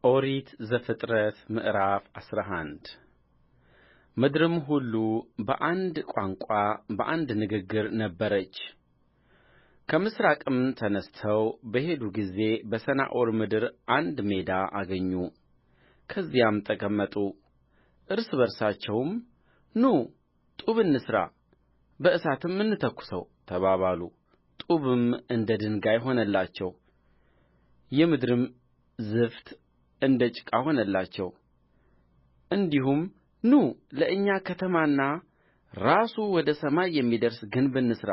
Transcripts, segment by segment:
ኦሪት ዘፍጥረት ምዕራፍ 11 ምድርም ሁሉ በአንድ ቋንቋ በአንድ ንግግር ነበረች። ከምሥራቅም ተነሥተው በሄዱ ጊዜ በሰናዖር ምድር አንድ ሜዳ አገኙ። ከዚያም ተቀመጡ። እርስ በርሳቸውም ኑ ጡብ እንሥራ፣ በእሳትም እንተኵሰው ተባባሉ። ጡቡም እንደ ድንጋይ ሆነላቸው፣ የምድርም ዝፍት እንደ ጭቃ ሆነላቸው። እንዲሁም ኑ ለእኛ ከተማና ራሱ ወደ ሰማይ የሚደርስ ግንብ እንሥራ፣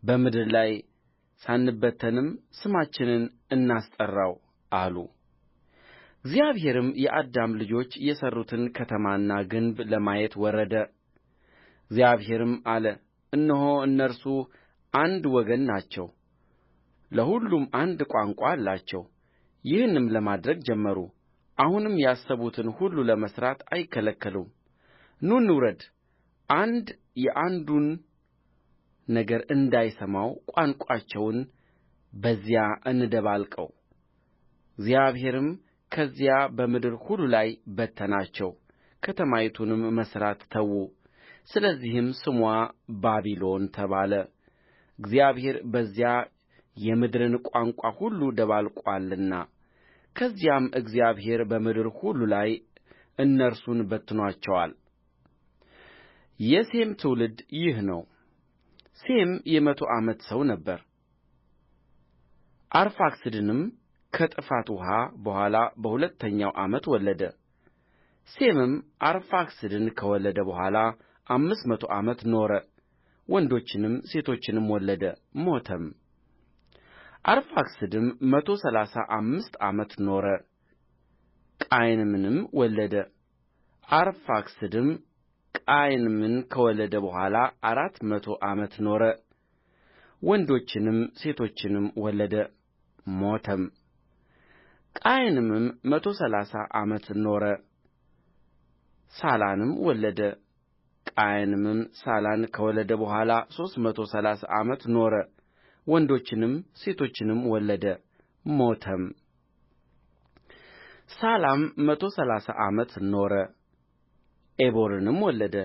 በምድር ላይ ሳንበተንም ስማችንን እናስጠራው አሉ። እግዚአብሔርም የአዳም ልጆች የሠሩትን ከተማና ግንብ ለማየት ወረደ። እግዚአብሔርም አለ፣ እነሆ እነርሱ አንድ ወገን ናቸው፣ ለሁሉም አንድ ቋንቋ አላቸው። ይህንም ለማድረግ ጀመሩ። አሁንም ያሰቡትን ሁሉ ለመሥራት አይከለከሉም። ኑ እንውረድ፣ አንዱ የአንዱን ነገር እንዳይሰማው ቋንቋቸውን በዚያ እንደባልቀው። እግዚአብሔርም ከዚያ በምድር ሁሉ ላይ በተናቸው፣ ከተማይቱንም መሥራት ተዉ። ስለዚህም ስምዋ ባቢሎን ተባለ። እግዚአብሔር በዚያ የምድርን ቋንቋ ሁሉ ደባልቆአልና። ከዚያም እግዚአብሔር በምድር ሁሉ ላይ እነርሱን በትኖአቸዋል። የሴም ትውልድ ይህ ነው። ሴም የ100 ዓመት ሰው ነበረ። አርፋክስድንም ከጥፋት ውኃ በኋላ በሁለተኛው ዓመት ወለደ። ሴምም አርፋክስድን ከወለደ በኋላ 500 ዓመት ኖረ፣ ወንዶችንም ሴቶችንም ወለደ፣ ሞተም። አርፋክስድም 135 ዓመት ኖረ፣ ቃይንምንም ወለደ። አርፋክስድም ቃይንምን ከወለደ በኋላ 400 ዓመት ኖረ፣ ወንዶችንም ሴቶችንም ወለደ፣ ሞተም። ቃይንምም 130 ዓመት ኖረ፣ ሳላንም ወለደ። ቃይንምም ሳላን ከወለደ በኋላ 330 ዓመት ኖረ፣ ወንዶችንም ሴቶችንም ወለደ፣ ሞተም። ሳላም 130 ዓመት ኖረ፣ ዔቦርንም ወለደ።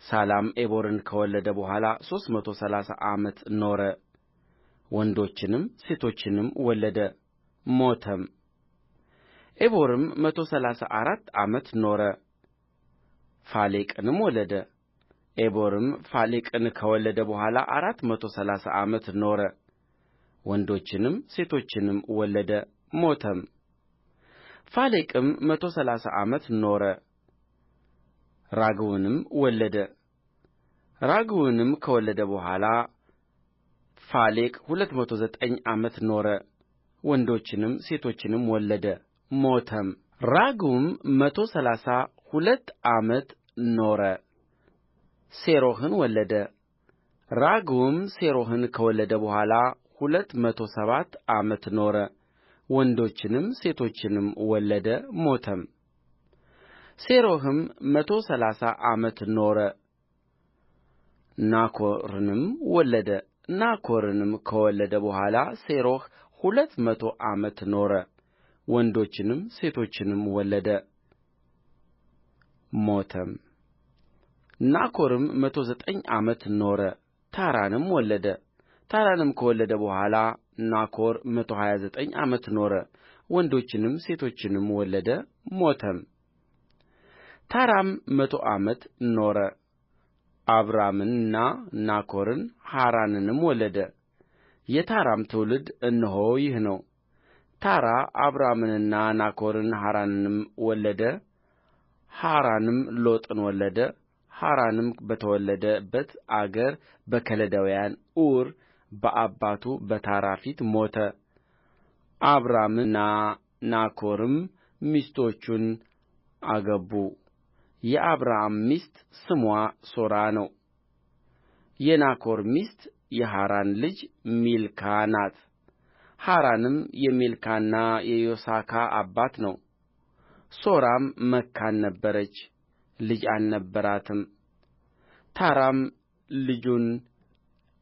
ሳላም ዔቦርን ከወለደ በኋላ 330 ዓመት ኖረ፣ ወንዶችንም ሴቶችንም ወለደ፣ ሞተም። ዔቦርም 134 ዓመት ኖረ፣ ፋሌቅንም ወለደ። ዔቦርም ፋሌቅን ከወለደ በኋላ 430 ዓመት ኖረ፣ ወንዶችንም ሴቶችንም ወለደ፣ ሞተም። ፋሌቅም 130 ዓመት ኖረ፣ ራግውንም ወለደ። ራግውንም ከወለደ በኋላ ፋሌቅ 209 ዓመት ኖረ፣ ወንዶችንም ሴቶችንም ወለደ፣ ሞተም። ራግውም 132 ዓመት ኖረ፣ ሴሮሕን ወለደ። ራግውም ሴሮሕን ከወለደ በኋላ 207 ዓመት ኖረ፣ ወንዶችንም ሴቶችንም ወለደ፣ ሞተም። ሴሮሕም 130 ዓመት ኖረ፣ ናኮርንም ወለደ። ናኮርንም ከወለደ በኋላ ሴሮሕ 200 ዓመት ኖረ፣ ወንዶችንም ሴቶችንም ወለደ፣ ሞተም። ናኮርም 109 ዓመት ኖረ፣ ታራንም ወለደ። ታራንም ከወለደ በኋላ ናኮር 129 ዓመት ኖረ፣ ወንዶችንም ሴቶችንም ወለደ፣ ሞተም። ታራም 100 ዓመት ኖረ፣ አብራምንና ናኮርን ሐራንንም ወለደ። የታራም ትውልድ እነሆ ይህ ነው። ታራ አብራምንና ናኮርን ሐራንንም ወለደ። ሐራንም ሎጥን ወለደ። ሐራንም በተወለደበት አገር በከለዳውያን ዑር በአባቱ በታራ ፊት ሞተ። አብራምና ናኮርም ሚስቶቹን አገቡ። የአብራም ሚስት ስምዋ ሦራ ነው። የናኮር ሚስት የሐራን ልጅ ሚልካ ናት። ሐራንም የሚልካና የዮስካ አባት ነው። ሦራም መካን ነበረች፣ ልጅ አልነበራትም። ታራም ልጁን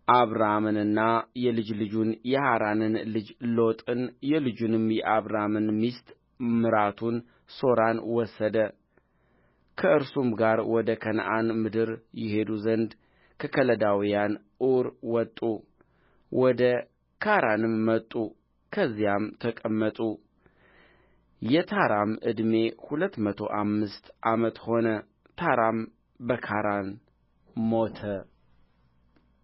አብራምንና የልጅ ልጁን የሐራንን ልጅ ሎጥን የልጁንም የአብራምን ሚስት ምራቱን ሦራን ወሰደ ከእርሱም ጋር ወደ ከነዓን ምድር ይሄዱ ዘንድ ከከለዳውያን ዑር ወጡ ወደ ካራንም መጡ ከዚያም ተቀመጡ የታራም ዕድሜ 205 ዓመት ሆነ ታራም በካራን ሞተ